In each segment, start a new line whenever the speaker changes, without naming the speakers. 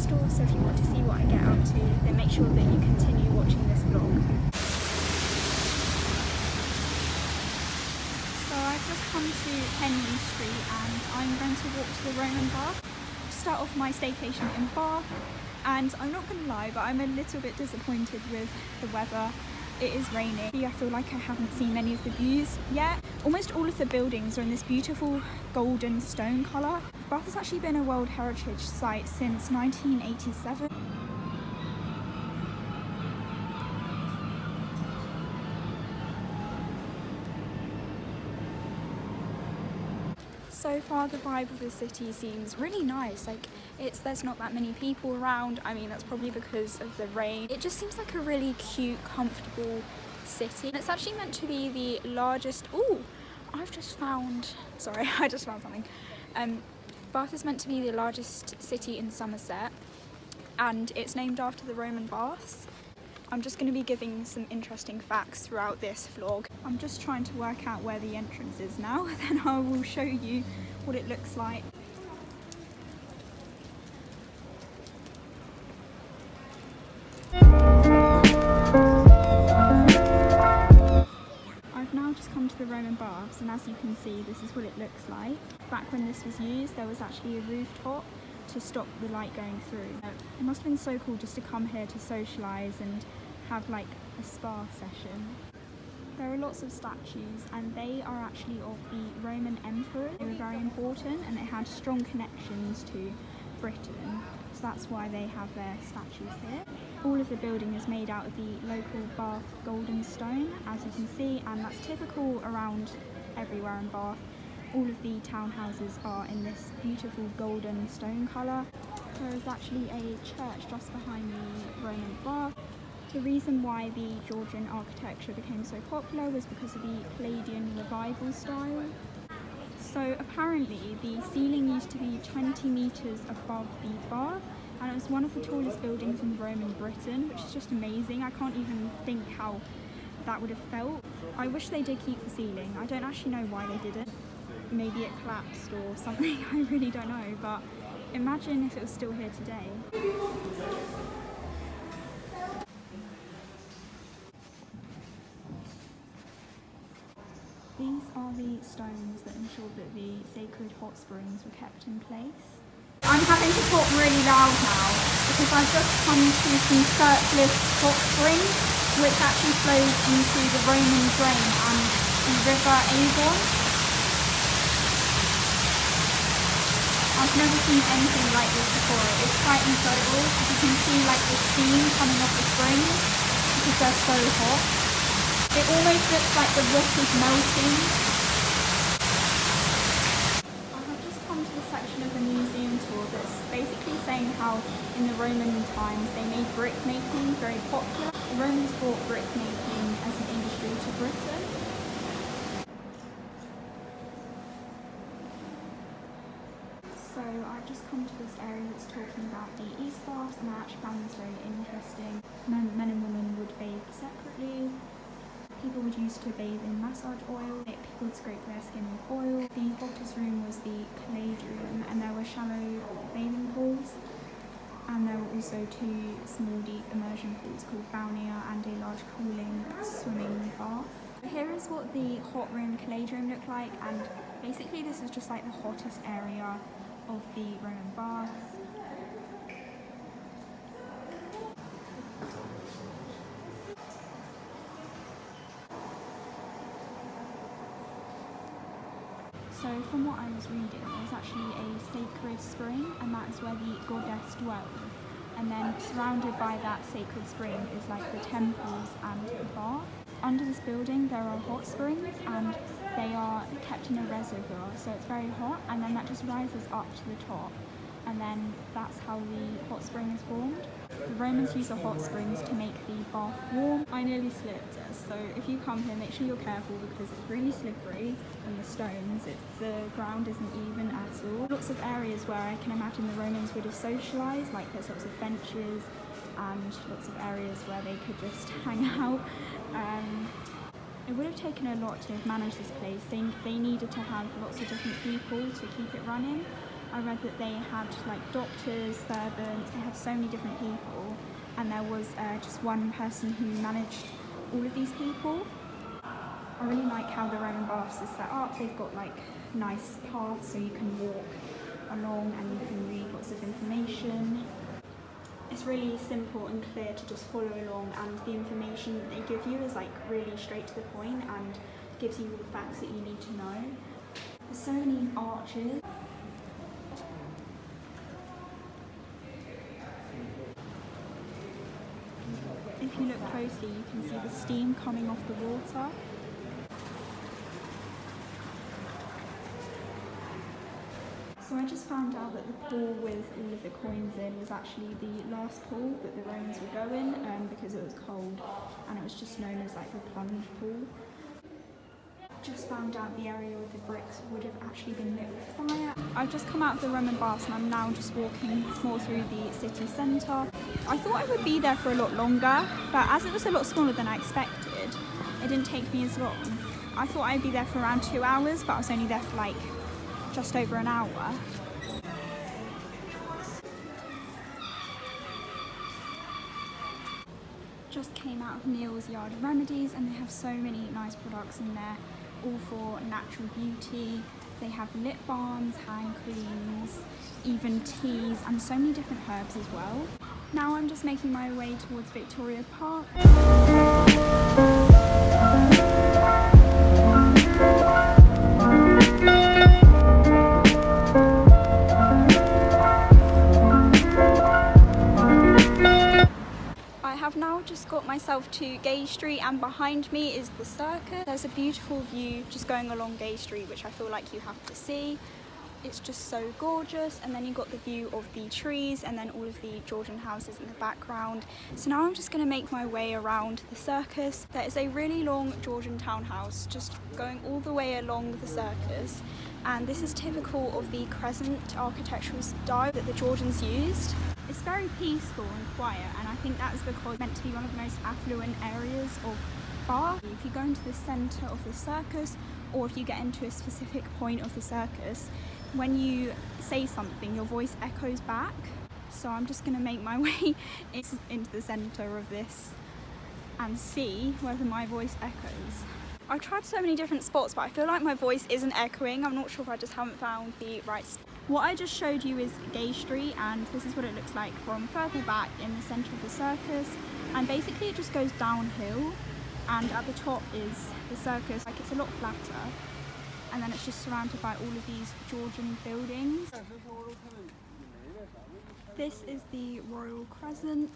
Bristol, so if you want to see what I get up to, then make sure that you continue watching this vlog. So I've just come to Henry Street and I'm going to walk to the Roman Bath to start off my staycation in Bath. And I'm not going to lie, but I'm a little bit disappointed with the weather. It is raining. I feel like I haven't seen many of the views yet. Almost all of the buildings are in this beautiful golden stone colour. Bath has actually been a World Heritage Site since 1987. So far the vibe of the city seems really nice. There's not that many people around. I mean, that's probably because of the rain. It just seems like a really cute, comfortable city. And it's actually meant to be the largest, I just found something. Bath is meant to be the largest city in Somerset, and it's named after the Roman baths. I'm just going to be giving some interesting facts throughout this vlog. I'm just trying to work out where the entrance is now, then I will show you what it looks like. I've now just come to the Roman baths, and as you can see, this is what it looks like. Back when this was used, there was actually a rooftop to stop the light going through. It must have been so cool just to come here to socialise and have like a spa session. There are lots of statues, and they are actually of the Roman emperors. They were very important and they had strong connections to Britain, so that's why they have their statues here. All of the building is made out of the local Bath golden stone, as you can see, and that's typical around everywhere in Bath. All of the townhouses are in this beautiful golden stone colour. There is actually a church just behind the Roman bath. The reason why the Georgian architecture became so popular was because of the Palladian revival style. So apparently the ceiling used to be 20 metres above the bath, and it was one of the tallest buildings in Roman Britain, which is just amazing. I can't even think how that would have felt. I wish they did keep the ceiling. I don't actually know why they didn't. Maybe it collapsed or something, I really don't know, but imagine if it was still here today. These are the stones that ensured that the sacred hot springs were kept in place. I'm having to talk really loud now because I've just come to some surplus hot springs which actually flows into the Roman drain and the river Avon. I've never seen anything like this before. It's quite incredible. As you can see, like the steam coming off the springs because they're so hot. It almost looks like the rock is melting. I have just come to the section of the museum tour that's basically saying how in the Roman times they made brick making very popular. The Romans brought brick making as an industry to Britain. So I've just come to this area that's talking about the East Baths, and I actually found this very interesting. Men and women would bathe separately. People would use to bathe in massage oil. People would scrape their skin with oil. The hottest room was the Palladium, and there were shallow bathing pools. And there were also two small deep immersion pools called Balnea and a large cooling swimming bath. Here is what the hot room Palladium looked like, and basically this is just like the hottest area of the Roman baths. So from what I was reading, there's actually a sacred spring, and that is where the goddess dwells. And then surrounded by that sacred spring is like the temples and the bath. Under this building there are hot springs, and they are kept in a reservoir, so it's very hot, and then that just rises up to the top, and then that's how the hot spring is formed. The Romans used the hot springs to make the bath warm. I nearly slipped, so if you come here, make sure you're careful because it's really slippery and the stones, the ground isn't even at all. Lots of areas where I can imagine the Romans would have socialised, like there's lots of benches and lots of areas where they could just hang out. It would have taken a lot to manage this place. They needed to have lots of different people to keep it running. I read that they had like doctors, servants, they had so many different people, and there was just one person who managed all of these people. I really like how the Roman baths is set up. They've got like nice paths so you can walk along and you can read lots of information. It's really simple and clear to just follow along, and the information that they give you is like really straight to the point and gives you all the facts that you need to know. There's so many arches. If you look closely, you can see the steam coming off the water. So I just found out that the pool with all of the coins in was actually the last pool that the Romans would go in because it was cold, and it was just known as like the plunge pool. Just found out the area with the bricks would have actually been lit with fire. I've just come out of the Roman baths and I'm now just walking more through the city centre. I thought I would be there for a lot longer, but as it was a lot smaller than I expected, it didn't take me as long. I thought I'd be there for around 2 hours, but I was only there for like just over an hour. Just came out of Neil's Yard Remedies, and they have so many nice products in there, all for natural beauty. They have lip balms, hand creams, even teas, and so many different herbs as well. Now I'm just making my way towards Victoria Park. I have now just got myself to Gay Street, and behind me is the circus. There's a beautiful view just going along Gay Street, which I feel like you have to see. It's just so gorgeous, and then you've got the view of the trees and then all of the Georgian houses in the background. So now I'm just going to make my way around the circus. There is a really long Georgian townhouse just going all the way along the circus, and this is typical of the crescent architectural style that the Georgians used. It's very peaceful and quiet, and I think that is because it's meant to be one of the most affluent areas of Bath. If you go into the centre of the circus, or if you get into a specific point of the circus, when you say something, your voice echoes back. So I'm just going to make my way into the centre of this and see whether my voice echoes. I've tried so many different spots, but I feel like my voice isn't echoing. I'm not sure if I just haven't found the right spot. What I just showed you is Gay Street, and this is what it looks like from further back in the centre of the circus. And basically it just goes downhill, and at the top is the circus. Like, it's a lot flatter, and then it's just surrounded by all of these Georgian buildings. This is the Royal Crescent,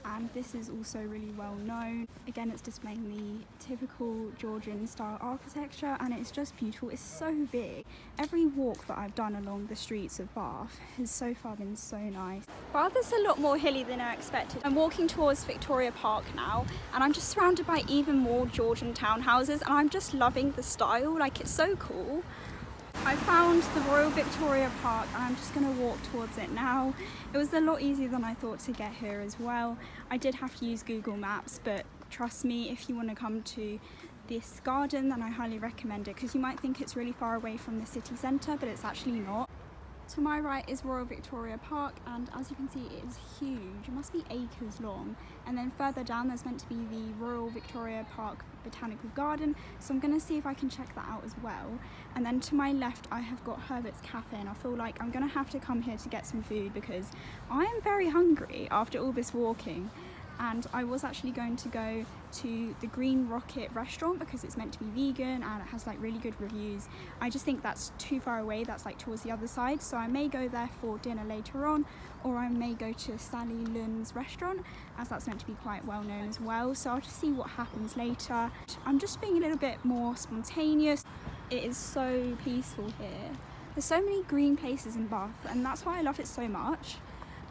and this is also really well known. Again, it's displaying the typical Georgian style architecture, and it's just beautiful. It's so big. Every walk that I've done along the streets of Bath has so far been so nice. Bath is a lot more hilly than I expected. I'm walking towards Victoria Park now, and I'm just surrounded by even more Georgian townhouses, and I'm just loving the style. Like, it's so cool. I found the Royal Victoria Park, and I'm just going to walk towards it now. It was a lot easier than I thought to get here as well. I did have to use Google Maps, but trust me, if you want to come to this garden, then I highly recommend it, because you might think it's really far away from the city centre, but it's actually not. To my right is Royal Victoria Park, and as you can see, it is huge. It must be acres long. And then further down there's meant to be the Royal Victoria Park Botanical Garden, so I'm going to see if I can check that out as well. And then to my left I have got Herbert's Cafe, and I feel like I'm going to have to come here to get some food because I am very hungry after all this walking. And I was actually going to go to the Green Rocket restaurant because it's meant to be vegan and it has like really good reviews. I just think that's too far away. That's like towards the other side, so I may go there for dinner later on, or I may go to Sally Lunn's restaurant, as that's meant to be quite well known as well. So I'll just see what happens later. I'm just being a little bit more spontaneous. It is so peaceful here. There's so many green places in Bath, and that's why I love it so much.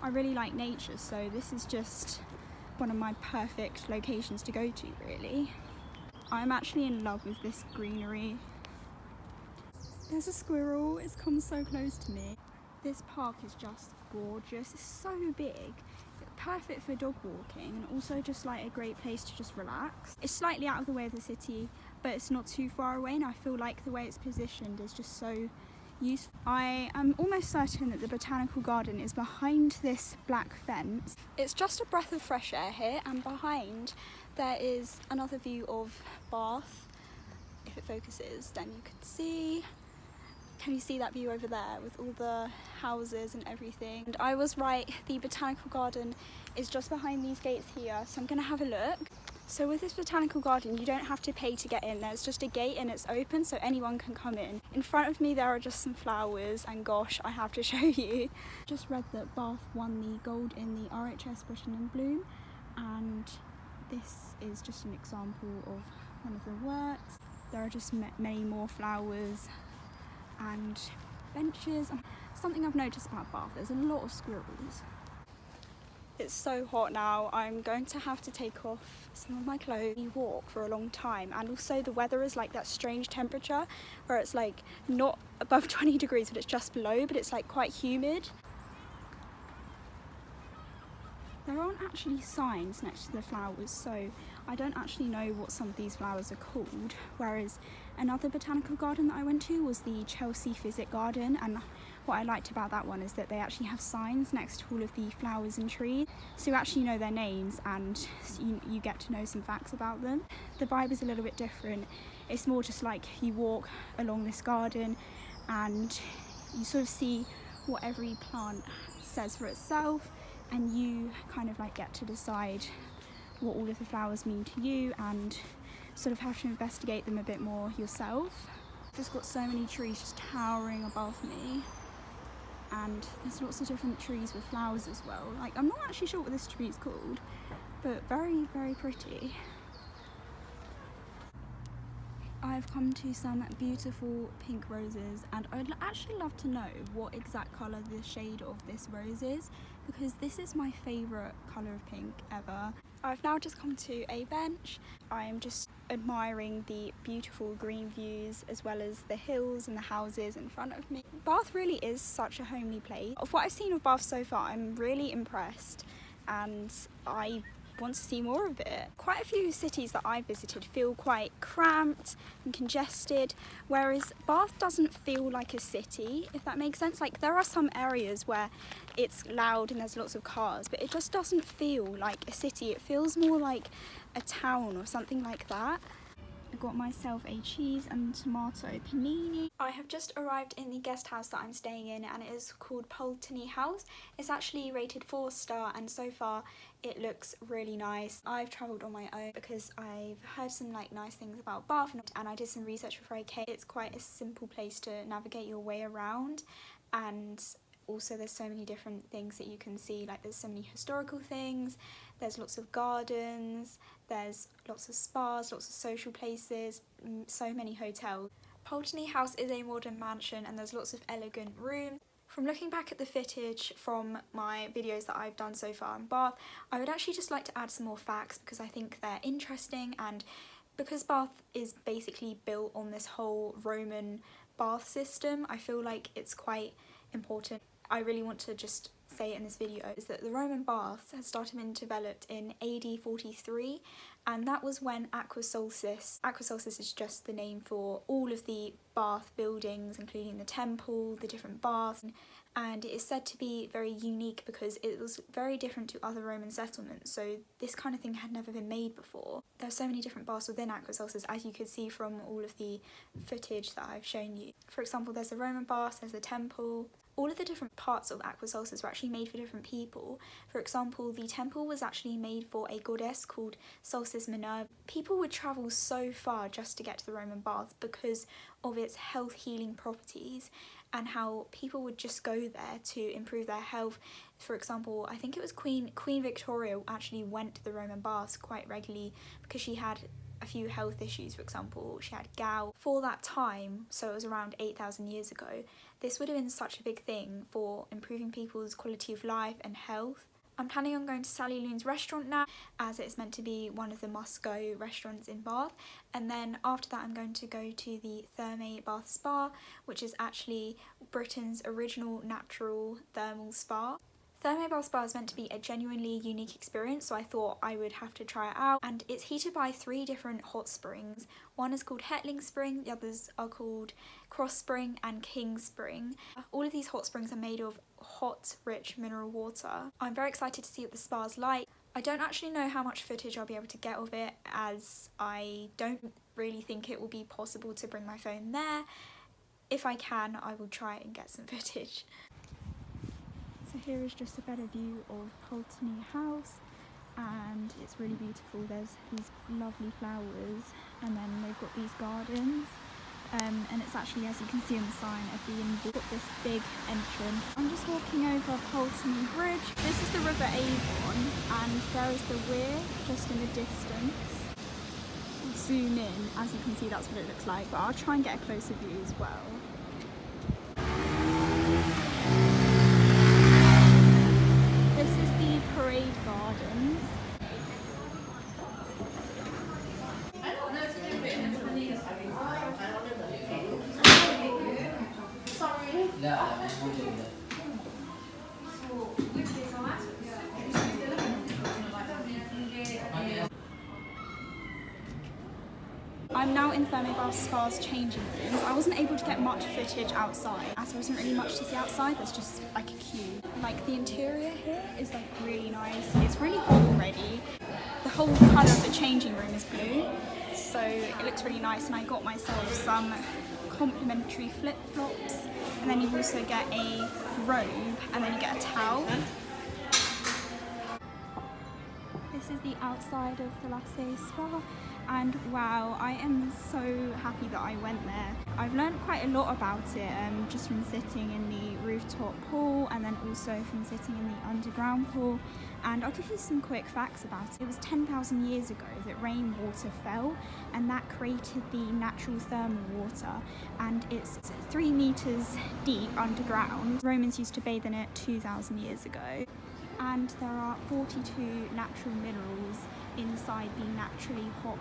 I really like nature, so this is just one of my perfect locations to go to, really. I'm actually in love with this greenery. There's a squirrel, it's come so close to me. This park is just gorgeous. It's so big, perfect for dog walking, and also just like a great place to just relax. It's slightly out of the way of the city, but it's not too far away, and I feel like the way it's positioned is just so useful. I am almost certain that the botanical garden is behind this black fence. It's just a breath of fresh air here, and behind there is another view of Bath. If it focuses, then you can see. Can you see that view over there with all the houses and everything? And I was right, the botanical garden is just behind these gates here, so I'm gonna have a look. So with this botanical garden, you don't have to pay to get in. There's just a gate and it's open, so anyone can come in. In front of me there are just some flowers, and gosh, I have to show you. Just read that Bath won the gold in the RHS Britain in Bloom, and this is just an example of one of the works. There are just many more flowers and benches. Something I've noticed about Bath, there's a lot of squirrels. It's so hot now, I'm going to have to take off some of my clothes. We walk for a long time, and also the weather is like that strange temperature where it's like not above 20 degrees but it's just below, but it's like quite humid. There aren't actually signs next to the flowers, so I don't actually know what some of these flowers are called, whereas another botanical garden that I went to was the Chelsea Physic Garden, and what I liked about that one is that they actually have signs next to all of the flowers and trees, so you actually know their names and you get to know some facts about them. The vibe is a little bit different. It's more just like you walk along this garden and you sort of see what every plant says for itself, and you kind of like get to decide what all of the flowers mean to you and sort of have to investigate them a bit more yourself. Just got so many trees just towering above me, and there's lots of different trees with flowers as well. Like, I'm not actually sure what this tree is called, but very, very pretty. I've come to some beautiful pink roses, and I'd actually love to know what exact colour the shade of this rose is, because this is my favourite colour of pink ever. I've now just come to a bench. I'm just admiring the beautiful green views as well as the hills and the houses in front of me. Bath really is such a homely place. Of what I've seen of Bath so far, I'm really impressed, and I want to see more of it. Quite a few cities that I visited feel quite cramped and congested, whereas Bath doesn't feel like a city, if that makes sense. Like, there are some areas where it's loud and there's lots of cars, but it just doesn't feel like a city. It feels more like a town or something like that. I got myself a cheese and tomato panini. I have just arrived in the guest house that I'm staying in, and it is called Pulteney House. It's actually rated 4-star, and so far it looks really nice. I've travelled on my own because I've heard some like nice things about Bath, and I did some research before I came. It's quite a simple place to navigate your way around, and also there's so many different things that you can see. Like, there's so many historical things, there's lots of gardens, there's lots of spas, lots of social places, so many hotels. Pulteney House is a modern mansion and there's lots of elegant rooms. From looking back at the footage from my videos that I've done so far in Bath, I would actually just like to add some more facts because I think they're interesting, and because Bath is basically built on this whole Roman bath system, I feel like it's quite important. I really want to just say in this video is that the Roman baths had started being developed in AD 43, and that was when Aqua Solstice is just the name for all of the bath buildings, including the temple, the different baths, and it is said to be very unique because it was very different to other Roman settlements, so this kind of thing had never been made before. There are so many different baths within Aqua Solstice, as you could see from all of the footage that I've shown you. For example, there's the Roman baths, there's the temple. All of the different parts of Aqua Solstice were actually made for different people. For example, the temple was actually made for a goddess called Solstice Minerva. People would travel so far just to get to the Roman bath because of its health healing properties, and how people would just go there to improve their health. For example, I think it was Queen Victoria actually went to the Roman baths quite regularly because she had a few health issues. For example, she had gout. For that time, so it was around 8,000 years ago, this would have been such a big thing for improving people's quality of life and health. I'm planning on going to Sally Loon's restaurant now, as it's meant to be one of the must-go restaurants in Bath, and then after that I'm going to go to the Thermae Bath Spa, which is actually Britain's original natural thermal spa. Thermobell Spa is meant to be a genuinely unique experience, so I thought I would have to try it out. And it's heated by 3 different hot springs. One is called Hetling Spring, the others are called Cross Spring and King Spring. All of these hot springs are made of hot, rich mineral water. I'm very excited to see what the spa's like. I don't actually know how much footage I'll be able to get of it, as I don't really think it will be possible to bring my phone there. If I can, I will try and get some footage. So here is just a better view of Pulteney House, and it's really beautiful. There's these lovely flowers, and then they've got these gardens, and it's actually, as you can see on the sign, a B&B. Got this big entrance. I'm just walking over Pulteney Bridge. This is the River Avon, and there is the weir just in the distance. I'll zoom in, as you can see that's what it looks like, but I'll try and get a closer view as well. Parade Gardens. I'm now in Thermobell Spa's changing rooms. I wasn't able to get much footage outside, as there wasn't really much to see outside. There's just like a queue. Like the interior here is like really nice. It's really hot already. The whole colour of the changing room is blue, so it looks really nice. And I got myself some complimentary flip-flops, and then you also get a robe, and then you get a towel. This is the outside of the Lassie Spa. And wow, I am so happy that I went there. I've learned quite a lot about it, just from sitting in the rooftop pool, and then also from sitting in the underground pool. And I'll give you some quick facts about it. It was 10,000 years ago that rainwater fell, and that created the natural thermal water, and it's 3 meters deep underground. Romans used to bathe in it 2,000 years ago. And there are 42 natural minerals inside the naturally hot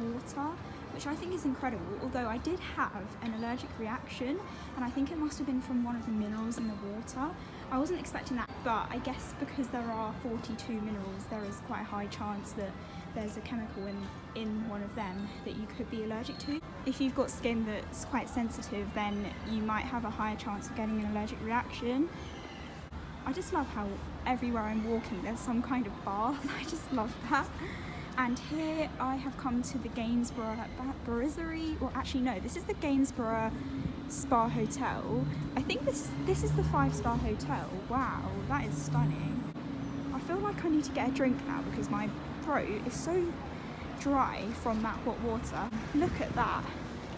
water, which I think is incredible, although I did have an allergic reaction, and I think it must have been from one of the minerals in the water. I wasn't expecting that, but I guess because there are 42 minerals, there is quite a high chance that there's a chemical in one of them that you could be allergic to. If you've got skin that's quite sensitive, then you might have a higher chance of getting an allergic reaction. I just love how everywhere I'm walking there's some kind of bath. I just love that. And here I have come to the Gainsborough Busier, or actually no, this is the Gainsborough Spa Hotel. I think this is the 5-star hotel. Wow, that is stunning. I feel like I need to get a drink now because my throat is so dry from that hot water. Look at that,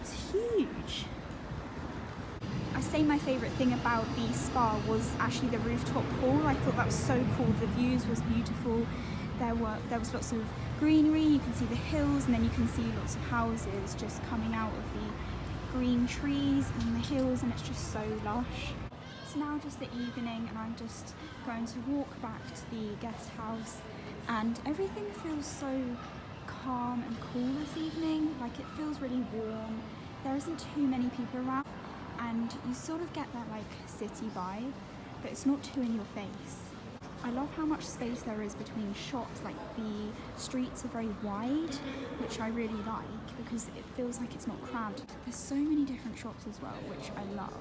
it's huge. I say my favourite thing about the spa was actually the rooftop pool. I thought that was so cool. The views was beautiful. There was lots of greenery. You can see the hills, and then you can see lots of houses just coming out of the green trees and the hills, and it's just so lush. It's now just the evening, and I'm just going to walk back to the guest house, and everything feels so calm and cool this evening. Like, it feels really warm. There isn't too many people around, and you sort of get that like city vibe, but it's not too in your face. I love how much space there is between shops. Like, the streets are very wide, which I really like because it feels like it's not cramped. There's so many different shops as well, which I love.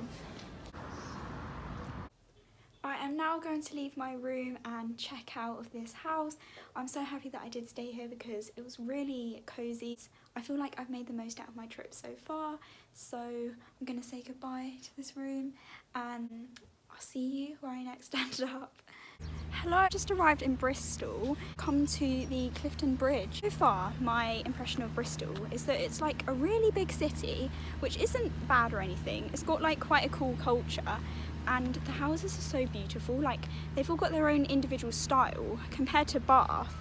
I am now going to leave my room and check out of this house. I'm so happy that I did stay here because it was really cozy. I feel like I've made the most out of my trip so far, so I'm going to say goodbye to this room, and I'll see you where I next end up. Hello, I just arrived in Bristol, come to the Clifton Bridge. So far, my impression of Bristol is that it's like a really big city, which isn't bad or anything. It's got like quite a cool culture, and the houses are so beautiful. Like, they've all got their own individual style. Compared to Bath,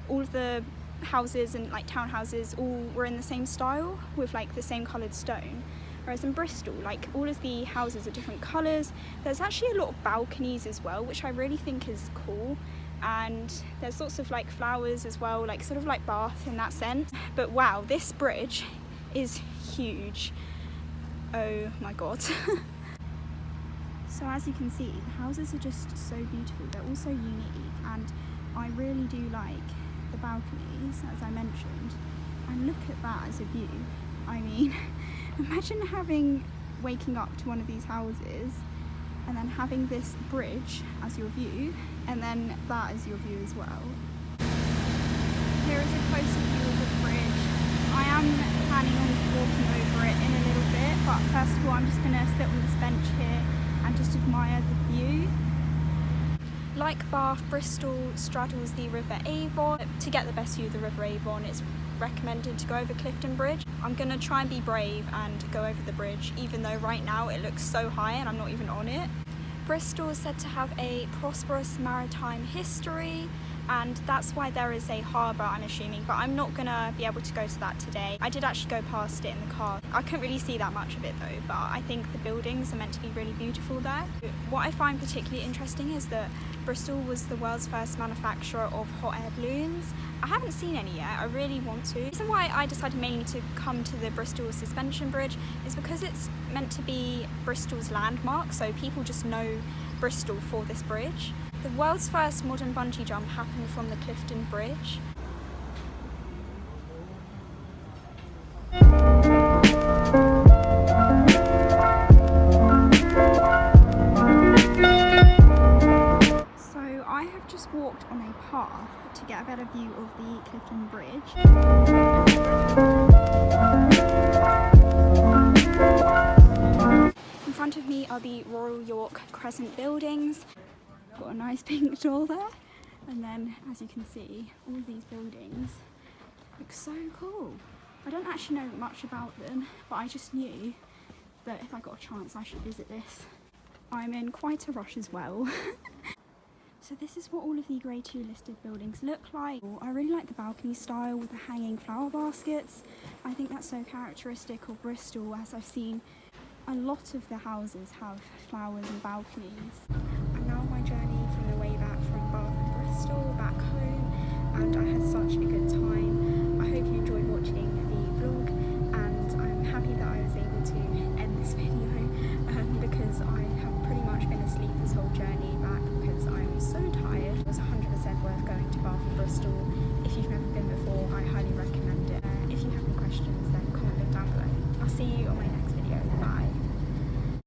all of the houses and like townhouses all were in the same style with like the same coloured stone, whereas in Bristol, like, all of the houses are different colours. There's actually a lot of balconies as well, which I really think is cool, and there's lots of like flowers as well, like sort of like Bath in that sense. But wow, this bridge is huge. Oh my god. So as you can see, the houses are just so beautiful. They're all so unique, and I really do like the balconies, as I mentioned. And look at that as a view. I mean, imagine waking up to one of these houses and then having this bridge as your view, and then that as your view as well. Here is a closer view of the bridge. I am planning on walking over it in a little bit, but first of all I'm just going to sit on this bench here and just admire the view. Like Bath, Bristol straddles the River Avon. To get the best view of the River Avon, it's recommended to go over Clifton Bridge. I'm going to try and be brave and go over the bridge, even though right now it looks so high and I'm not even on it. Bristol is said to have a prosperous maritime history, and that's why there is a harbour, I'm assuming, but I'm not going to be able to go to that today. I did actually go past it in the car. I couldn't really see that much of it though, but I think the buildings are meant to be really beautiful there. What I find particularly interesting is that Bristol was the world's first manufacturer of hot air balloons. I haven't seen any yet, I really want to. The reason why I decided mainly to come to the Bristol Suspension Bridge is because it's meant to be Bristol's landmark, so people just know Bristol for this bridge. The world's first modern bungee jump happened from the Clifton Bridge. So I have just walked on a path to get a better view of the Clifton Bridge. In front of me are the Royal York Crescent buildings. Got a nice pink door there, and then as you can see, all these buildings look so cool. I don't actually know much about them, but I just knew that if I got a chance I should visit this. I'm in quite a rush as well. So this is what all of the Grade 2 listed buildings look like. I really like the balcony style with the hanging flower baskets. I think that's so characteristic of Bristol, as I've seen a lot of the houses have flowers and balconies.